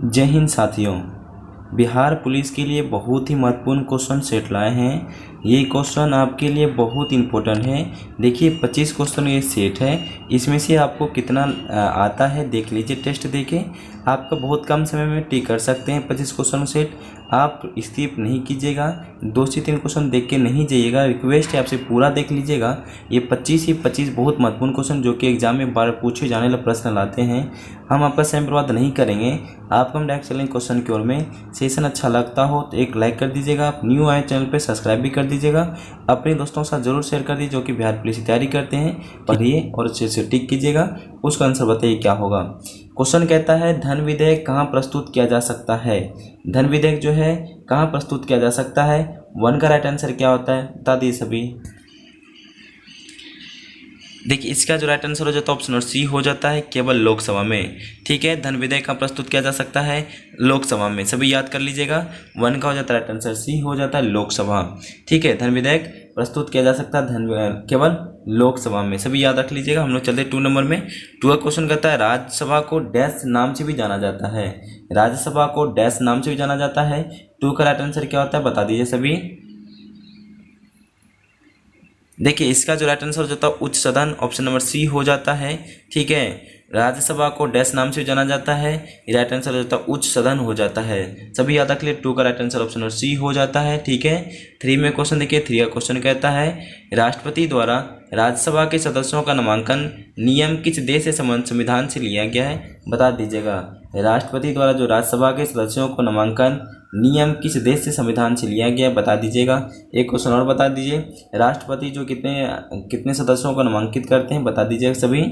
जय हिंद साथियों। बिहार पुलिस के लिए बहुत ही महत्वपूर्ण क्वेश्चन सेट लाए हैं। ये क्वेश्चन आपके लिए बहुत इंपॉर्टेंट है। देखिए 25 क्वेश्चन ये सेट है, इसमें से आपको कितना आता है देख लीजिए। टेस्ट देके आपका बहुत कम समय में टिक कर सकते हैं 25 क्वेश्चन सेट। आप स्किप नहीं कीजिएगा, 2 से 3 क्वेश्चन देख के नहीं जाइएगा। रिक्वेस्ट है आपसे पूरा देख लीजिएगा। ये 25 ही 25 बहुत महत्वपूर्ण क्वेश्चन जो कि एग्जाम में बार पूछे जाने वाले प्रश्न लाते हैं। हम आपका समय बर्बाद नहीं करेंगे, आपको हम डायरेक्ट चलेंगे क्वेश्चन की ओर में। सेशन अच्छा लगता हो तो एक लाइक कर दीजिएगा, आप न्यू आए चैनल पे सब्सक्राइब भी कर दीजिएगा, अपने दोस्तों के साथ जरूर शेयर कर दीजिए जो कि बिहार पुलिस की तैयारी करते हैं। पढ़िए और अच्छे से टिक कीजिएगा, उसका आंसर बताइए क्या होगा। क्वेश्चन कहता है धन विधेयक कहाँ प्रस्तुत किया जा सकता है। धन विधेयक जो है कहाँ प्रस्तुत किया जा सकता है। 1 का राइट आंसर क्या होता है बता दीजिए सभी। देखिए इसका जो राइट आंसर हो जाता है ऑप्शन नंबर सी हो जाता है, केवल लोकसभा में। ठीक है, धन विधेयक का प्रस्तुत किया जा सकता है लोकसभा में, सभी याद कर लीजिएगा। 1 का हो जाता है राइट आंसर सी हो जाता है लोकसभा। ठीक है, धन विधेयक प्रस्तुत किया जा सकता है केवल लोकसभा में, सभी याद रख लीजिएगा। हम लोग चलते हैं 2 नंबर में। 2 का क्वेश्चन कहता है राज्यसभा को डैश नाम से भी जाना जाता है। राज्यसभा को डैश नाम से भी जाना जाता है। 2 का राइट आंसर क्या होता है बता दीजिए सभी। देखिए इसका जो राइट आंसर हो जाता है उच्च सदन, ऑप्शन नंबर सी हो जाता है। ठीक है, राज्यसभा को डैश नाम से जाना जाता है, राइट आंसर हो जाता है उच्च सदन हो जाता है, सभी याद रख लिए। 2 का right answer option number C हो जाता है। ठीक है, 3 में क्वेश्चन देखिए। 3 का क्वेश्चन कहता है राष्ट्रपति द्वारा राज्यसभा के सदस्यों का नामांकन नियम किस देश से संविधान से लिया गया है बता दीजिएगा। राष्ट्रपति द्वारा जो राज्यसभा के सदस्यों को नामांकन नियम किस देश से संविधान से लिया गया बता दीजिएगा। एक क्वेश्चन और बता दीजिए, राष्ट्रपति जो कितने सदस्यों को नामांकित करते हैं बता दीजिएगा सभी।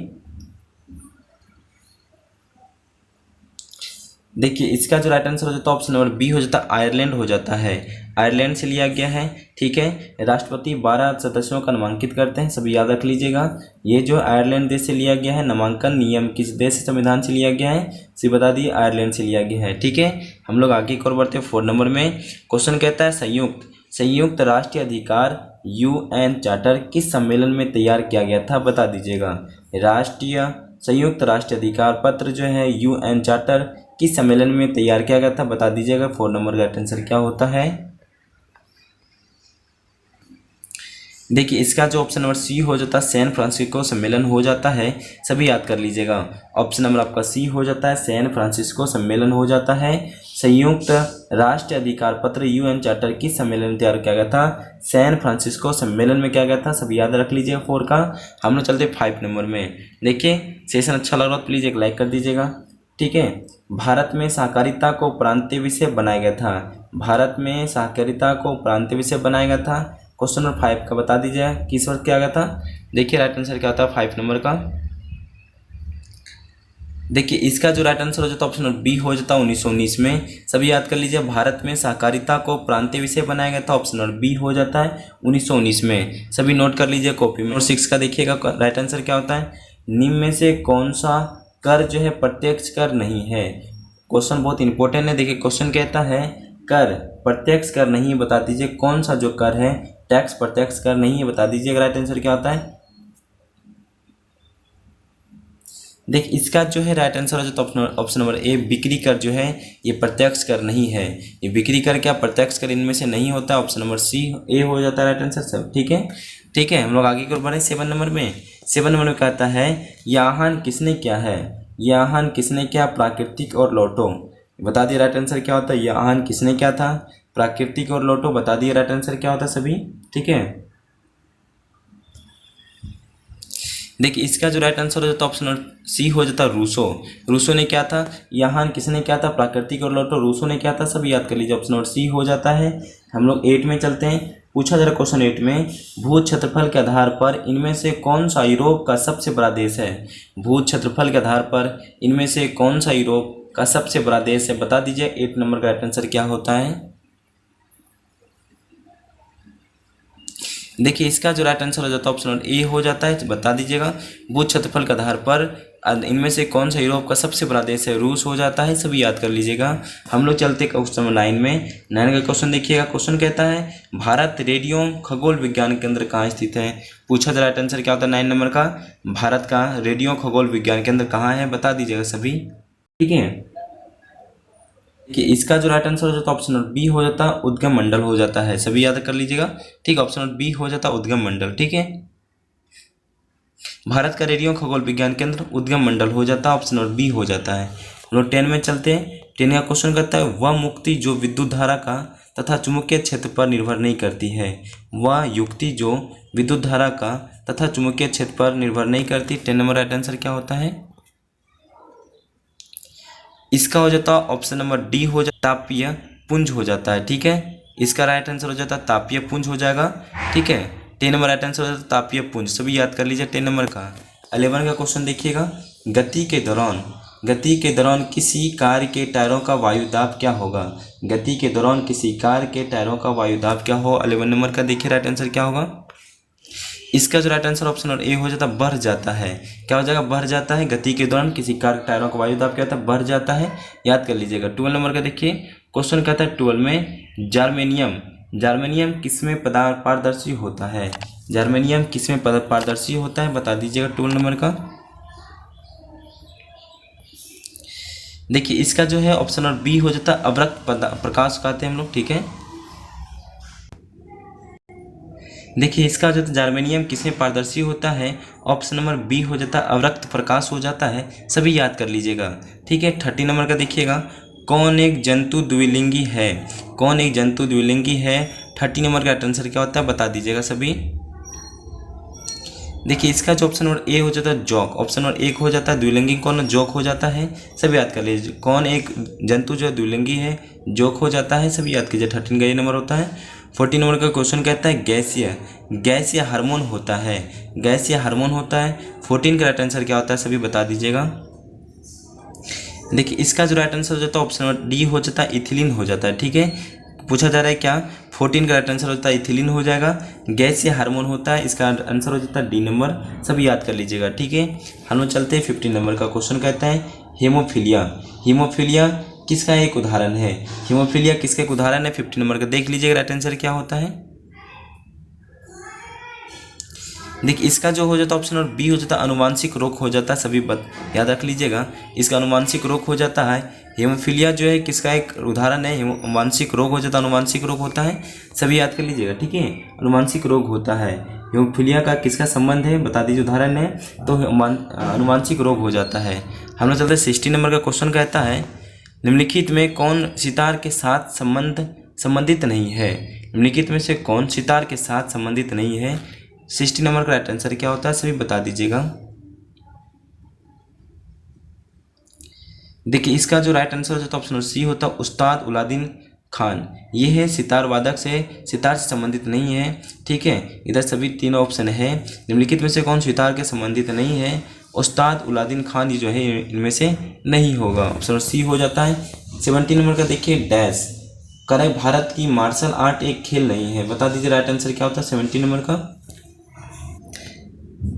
देखिए इसका जो राइट आंसर हो जाता है ऑप्शन नंबर बी हो जाता है, आयरलैंड हो जाता है, आयरलैंड से लिया गया है। ठीक है, राष्ट्रपति 12 सदस्यों का नामांकित करते हैं, सभी याद रख लीजिएगा। ये जो आयरलैंड देश से लिया गया है, नामांकन नियम किस देश से संविधान से लिया गया है सी बता दिए, आयरलैंड से लिया गया है। ठीक है, हम लोग आगे की ओर बढ़ते हैं। 4 नंबर में क्वेश्चन कहता है संयुक्त राष्ट्रीय अधिकार UN चार्टर किस सम्मेलन में तैयार किया गया था बता दीजिएगा। संयुक्त राष्ट्रीय अधिकार पत्र जो है UN चार्टर किस सम्मेलन में तैयार किया गया था बता दीजिएगा। 4 नंबर का आंसर क्या होता है। देखिए इसका जो ऑप्शन नंबर सी हो जाता है सैन फ्रांसिस्को सम्मेलन हो जाता है, सभी याद कर लीजिएगा। ऑप्शन नंबर आपका सी हो जाता है, सैन फ्रांसिस्को सम्मेलन हो जाता है। संयुक्त राष्ट्रीय अधिकार पत्र UN चार्टर किस सम्मेलन में तैयार किया गया था, सैन फ्रांसिस्को सम्मेलन में किया गया था, सभी याद रख लीजिएगा। 4 का। हम लोग चलते 5 नंबर में। देखिए सेशन अच्छा लग रहा तो प्लीज़ एक लाइक कर दीजिएगा। ठीक है, भारत में सहकारिता को प्रांतीय विषय बनाया गया था। भारत में सहकारिता को प्रांतीय विषय बनाया गया था। क्वेश्चन नंबर 5 का बता दीजिए किस वर्ष किया गया था। देखिए राइट आंसर क्या होता है 5 नंबर का। देखिए इसका जो राइट आंसर हो जाता है ऑप्शन नंबर बी हो जाता है 1919 में, सभी याद कर लीजिए। भारत में सहकारिता को प्रांतीय विषय बनाया गया था, ऑप्शन नंबर बी हो जाता है 1919 में, सभी नोट कर लीजिए कॉपी में। और 6 का देखिएगा राइट आंसर क्या होता है। निम्न में से कौन सा कर जो है प्रत्यक्ष कर नहीं है। क्वेश्चन बहुत इंपॉर्टेंट है। देखिए क्वेश्चन कहता है कर प्रत्यक्ष कर नहीं, बता दीजिए कौन सा जो कर है टैक्स प्रत्यक्ष कर नहीं है बता दीजिए। राइट आंसर क्या होता है। देख इसका जो है राइट आंसर हो जाता है ऑप्शन नंबर ए, बिक्री कर जो है ये प्रत्यक्ष कर नहीं है। ये बिक्री कर क्या प्रत्यक्ष कर इनमें से नहीं होता, ऑप्शन नंबर सी ए हो जाता है राइट आंसर सब। ठीक है, ठीक है, हम लोग आगे की ओर बढ़े। 7 नंबर में। 7 नंबर में कहता है याहन किसने क्या है। याहन किसने क्या, प्राकृतिक और लौटो बता दिए। राइट आंसर क्या होता है। याहन किसने क्या था, प्राकृतिक और लौटो बता दिए। राइट आंसर क्या होता है सभी। ठीक है, देखिए इसका जो राइट आंसर हो जाता है ऑप्शन सी हो जाता है रूसो। रूसो ने क्या था, यहाँ किसने क्या था, प्राकृतिक और लौटो रूसो ने क्या था, सब याद कर लीजिए। ऑप्शन नंबर सी हो जाता है। हम लोग 8 में चलते हैं। पूछा जरा क्वेश्चन 8 में भू क्षेत्रफल के आधार पर इनमें से कौन सा यूरोप का सबसे बड़ा देश है। भू क्षेत्रफल के आधार पर इनमें से कौन सा यूरोप का सबसे बड़ा देश है बता दीजिए। 8 नंबर का राइट आंसर क्या होता है। देखिए इसका जो राइट आंसर हो जाता है ऑप्शन नंबर ए हो जाता है, बता दीजिएगा। भू क्षेत्रफल के आधार पर इनमें से कौन सा यूरोप का सबसे बड़ा देश है, रूस हो जाता है, सभी याद कर लीजिएगा। हम लोग चलते क्वेश्चन नंबर 9 में। 9 का क्वेश्चन देखिएगा। क्वेश्चन कहता है भारत रेडियो खगोल विज्ञान केंद्र कहाँ स्थित है। पूछा जा राइट आंसर क्या होता है 9 नंबर का। भारत का रेडियो खगोल विज्ञान केंद्र कहाँ है बता दीजिएगा सभी। ठीक है, कि इसका जो राइट आंसर हो जाता है ऑप्शन नंबर बी हो जाता है, उद्गम मंडल हो जाता है। सभी याद कर लीजिएगा, ठीक है। ऑप्शन नंबर बी हो जाता है उद्गम मंडल, ठीक है। भारत का रेडियो खगोल विज्ञान केंद्र उद्गम मंडल हो जाता है, ऑप्शन नंबर बी हो जाता है। हम लोग 10 में चलते हैं। 10 का क्वेश्चन कहता है वह मुक्ति जो विद्युत धारा का तथा चुंबकीय क्षेत्र पर निर्भर नहीं करती है। वह युक्ति जो विद्युत धारा का तथा चुंबकीय क्षेत्र पर निर्भर नहीं करती। 10 नंबर राइट आंसर क्या होता है? इसका हो जाता है ऑप्शन नंबर डी हो जाता तापीय पुंज हो जाता है, ठीक है। इसका राइट आंसर हो जाता है तापीय पुंज हो जाएगा, ठीक है। 10 नंबर राइट आंसर हो जाता है तापीय पुंज। सभी याद कर लीजिए 10 नंबर का। 11 का क्वेश्चन देखिएगा, गति के दौरान किसी कार के टायरों का वायुदाब क्या होगा? गति के दौरान किसी कार के टायरों का वायुदाब क्या हो? 11 नंबर का देखिए राइट आंसर क्या होगा। इसका जो राइट आंसर ऑप्शन ए हो जाता है बढ़ जाता है। क्या हो जाएगा? बढ़ जाता है। गति के दौरान किसी कार के टायरों का वायुदाब क्या होता है? बढ़ जाता है। याद कर लीजिएगा। 12 नंबर का देखिए क्वेश्चन कहता है 12 में जार्मेनियम किसमें पारदर्शी होता है? जार्मेनियम किसमें पारदर्शी होता है बता दीजिएगा 12 नंबर का। देखिए इसका जो है ऑप्शन नंबर बी हो जाता है अवरक्त प्रकाश कहते हैं हम लोग, ठीक है। देखिए इसका जो जार्मेनियम किसमें पारदर्शी होता है? ऑप्शन नंबर बी हो जाता है अवरक्त प्रकाश हो जाता है। सभी याद कर लीजिएगा, ठीक है। 30 नंबर का देखिएगा, कौन एक जंतु द्विलिंगी है? कौन एक जंतु द्विलिंगी है? 30 नंबर का आंसर क्या होता है बता दीजिएगा सभी। देखिए इसका जो ऑप्शन नंबर ए हो जाता है जौक। ऑप्शन नंबर 1 हो जाता है द्विलिंगी कौन? जौक हो जाता है। सभी याद कर लीजिए, कौन एक जंतु जो द्विलिंगी है? जौक हो जाता है। सभी याद कीजिए। 13 का ये नंबर होता है। 14 नंबर का क्वेश्चन कहता है गैसीय हार्मोन होता है। गैसीय हार्मोन होता है। 14 का राइट आंसर क्या होता है सभी बता दीजिएगा। देखिए इसका जो राइट आंसर हो जाता है ऑप्शन नंबर डी हो जाता है इथिलीन हो जाता है, ठीक है। पूछा जा रहा है क्या? 14 का राइट आंसर होता है इथिलीन हो जाएगा। गैसीय हार्मोन होता है, इसका आंसर हो जाता है डी नंबर। सभी याद कर लीजिएगा, ठीक है। हम लोग चलते हैं 15 नंबर का क्वेश्चन कहता है हीमोफीलिया किसका एक उदाहरण है? हीमोफीलिया किसका एक उदाहरण है? 15 नंबर का देख लीजिएगा राइट आंसर क्या होता है। देखिए इसका जो हो जाता है ऑप्शन नंबर बी हो जाता है अनुवांशिक रोग हो जाता है। सभी याद रख लीजिएगा, इसका अनुवांशिक रोग हो जाता है। हेमोफीलिया जो है किसका एक उदाहरण है? अनुवांशिक रोग हो जाता है, अनुवांशिक रोग होता है। सभी याद कर लीजिएगा, ठीक है। अनुवांशिक रोग होता है। हेमोफीलिया का किसका संबंध है बता दीजिए, उदाहरण है तो अनुवांशिक रोग हो जाता है। हम लोग चलते हैं 60 नंबर का क्वेश्चन कहता है निम्नलिखित में कौन सितार के साथ संबंधित नहीं है? निम्नलिखित में से कौन सितार के साथ संबंधित नहीं है? 60 नंबर का राइट आंसर क्या होता है सभी बता दीजिएगा। देखिए इसका जो राइट आंसर हो जाता है ऑप्शन सी होता है उस्ताद उलादीन खान। ये है सितार वादक सितार से संबंधित नहीं है, ठीक है। इधर सभी तीनों ऑप्शन है। निम्नलिखित में से कौन सितार के संबंधित नहीं है? उस्ताद उलादीन खान ये जो है इनमें से नहीं होगा, ऑप्शन सी हो जाता है। 17 नंबर का देखिए डैश करे भारत की मार्शल आर्ट एक खेल नहीं है, बता दीजिए राइट आंसर क्या होता है 17 नंबर का।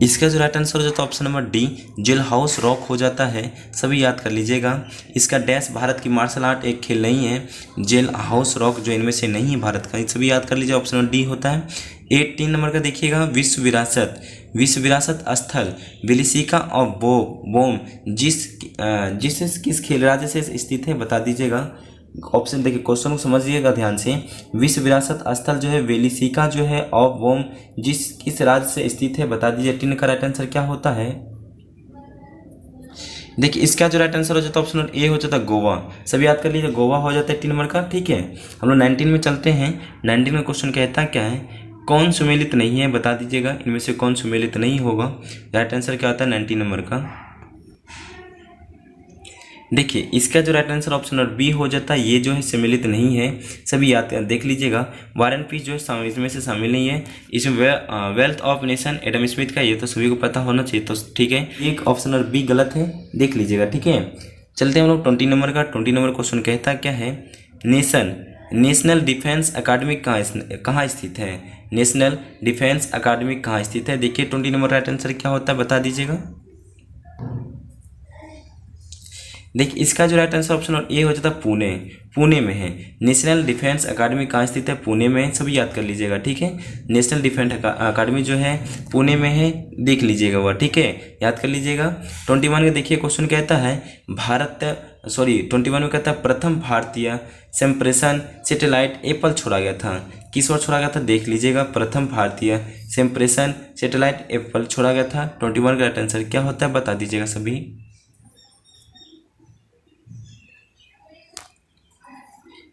इसका जो राइट आंसर हो जाता है option number D Jailhouse Rock हो जाता है। सभी याद कर लीजिएगा, इसका डैश भारत की मार्शल आर्ट एक खेल नहीं है, जेल हाउस रॉक जो इनमें से नहीं है भारत का, सभी याद कर लीजिए ऑप्शन नंबर डी होता है। 18 नंबर का देखिएगा विश्व विरासत स्थल विलिसिका और बोम किस खेल राज्य से स्थित है बता दीजिएगा। ऑप्शन देखिए क्वेश्चन को समझिएगा ध्यान से। विश्व विरासत स्थल जो है वेलिसिका जो है और वोम किस राज्य से स्थित है बता दीजिए। 18 का राइट आंसर क्या होता है? देखिए इसका जो राइट आंसर हो जाता है ऑप्शन ए हो जाता है गोवा। सभी याद कर लीजिए, गोवा हो जाता है 18 नंबर का, ठीक है। हम लोग 19 में चलते हैं। 19 में क्वेश्चन कहता है क्या है? कौन सुमेलित नहीं है बता दीजिएगा, इनमें से कौन सुमेलित नहीं होगा। राइट आंसर क्या होता है 19 नंबर का। देखिए इसका जो right answer option number B हो जाता है, ये जो है सम्मिलित नहीं है। सभी याद देख लीजिएगा। वार एंड पीस जो है इसमें से शामिल नहीं है। इसमें wealth of nation Adam Smith का, ये तो सभी को पता होना चाहिए, तो ठीक है। एक ऑप्शन नंबर बी गलत है, देख लीजिएगा, ठीक है। चलते हैं हम लोग 20 नंबर का। 20 नंबर क्वेश्चन कहता क्या है? नेशनल डिफेंस अकादमी कहाँ स्थित है? नेशनल डिफेंस अकादमी कहाँ स्थित है? देखिए 20 नंबर राइट आंसर क्या होता है बता दीजिएगा। देखिए इसका जो राइट आंसर ऑप्शन ए हो जाता है पुणे में है। नेशनल डिफेंस अकादमी कहाँ स्थित है? पुणे में। सभी याद कर लीजिएगा, ठीक है। नेशनल डिफेंस अकादमी जो है पुणे में है, देख लीजिएगा वह, ठीक है, याद कर लीजिएगा। 21 का देखिए क्वेश्चन कहता है सॉरी 21 में कहता है प्रथम भारतीय संप्रेषण सैटेलाइट एप्पल छोड़ा गया था। किस ओर छोड़ा गया था देख लीजिएगा, प्रथम भारतीय संप्रेषण सैटेलाइट एप्पल छोड़ा गया था। 21 का राइट आंसर क्या होता है बता दीजिएगा सभी।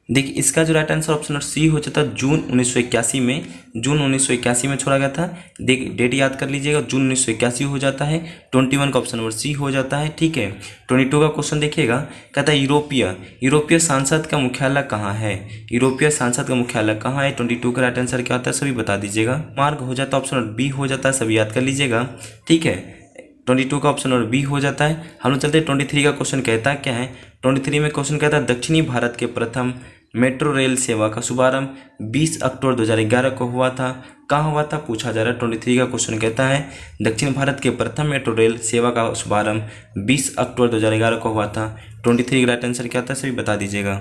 देखिए इसका जो राइट आंसर ऑप्शन सी हो जाता है जून 1981 में, जून 1981 में छोड़ा गया था। देख डेट याद कर लीजिएगा, जून 1981 हो जाता है। 21 का ऑप्शन नंबर सी हो जाता है, ठीक है। 22 का क्वेश्चन देखिएगा, कहता है यूरोपीय सांसद का मुख्यालय कहाँ है, यूरोपीय सांसद का मुख्यालय कहाँ है। 22 का राइट आंसर क्या होता है सभी बता दीजिएगा। मार्ग हो जाता है ऑप्शन नंबर बी हो जाता है, सभी याद कर लीजिएगा, ठीक है। 22 का ऑप्शन नंबर बी हो जाता है। हम लोग चलते हैं 23 का क्वेश्चन कहता है क्या है। 23 में क्वेश्चन कहता है दक्षिणी भारत के प्रथम मेट्रो रेल सेवा का शुभारंभ 20 अक्टूबर 2011 को हुआ था। कहाँ हुआ था पूछा जा रहा है। 23 का क्वेश्चन कहता है दक्षिण भारत के प्रथम मेट्रो रेल सेवा का शुभारंभ 20 अक्टूबर 2011 को हुआ था। 23 का राइट आंसर क्या था सभी बता दीजिएगा।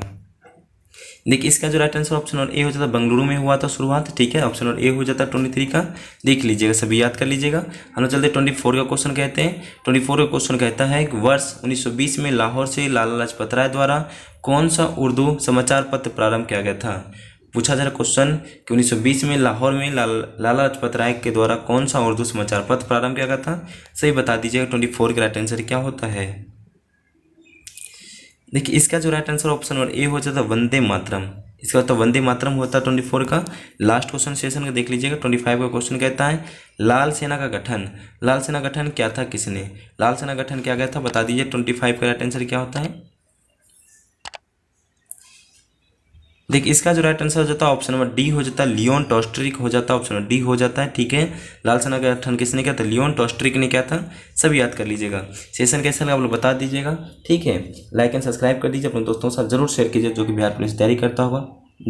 देखिए इसका जो right answer option number A हो जाता है बेंगलुरु में हुआ था शुरुआत, ठीक है। ऑप्शन नंबर ए हो जाता है 23 का, देख लीजिएगा सभी याद कर लीजिएगा। हम लोग चलते 24 का क्वेश्चन कहते हैं। 24 का क्वेश्चन कहता है कि वर्ष 1920 में लाहौर से लाला लाजपत राय द्वारा कौन सा उर्दू समाचार पत्र प्रारंभ किया गया था। पूछा जा रहा क्वेश्चन कि 1920 में लाहौर में लाला लाजपत राय के द्वारा कौन सा उर्दू समाचार पत्र प्रारंभ किया गया था, सही बता दीजिएगा। 24 का राइट आंसर क्या होता है। देखिए इसका जो right answer option number A हो जाता है वंदे मातरम, इसका मतलब वंदे मातरम होता है 24 का। लास्ट क्वेश्चन सेशन का देख लीजिएगा। 25 का क्वेश्चन कहता है लाल सेना का गठन, लाल सेना गठन क्या था किसने, लाल सेना गठन क्या गया था बता दीजिए। 25 का राइट आंसर क्या होता है। देखिए इसका जो राइट आंसर हो जाता है ऑप्शन नंबर डी हो जाता है लियोन टॉस्ट्रिक हो जाता है, ऑप्शन नंबर डी हो जाता है, ठीक है। लाल सेना का गठन किसने किया था, लियोन टॉस्ट्रिक ने किया था, सब याद कर लीजिएगा। सेशन कैसा लगा आप लोग बता दीजिएगा, ठीक है। लाइक एंड सब्सक्राइब कर दीजिए, अपने दोस्तों के साथ जरूर शेयर कीजिए जो कि बिहार पुलिस तैयारी करता होगा।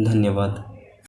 धन्यवाद।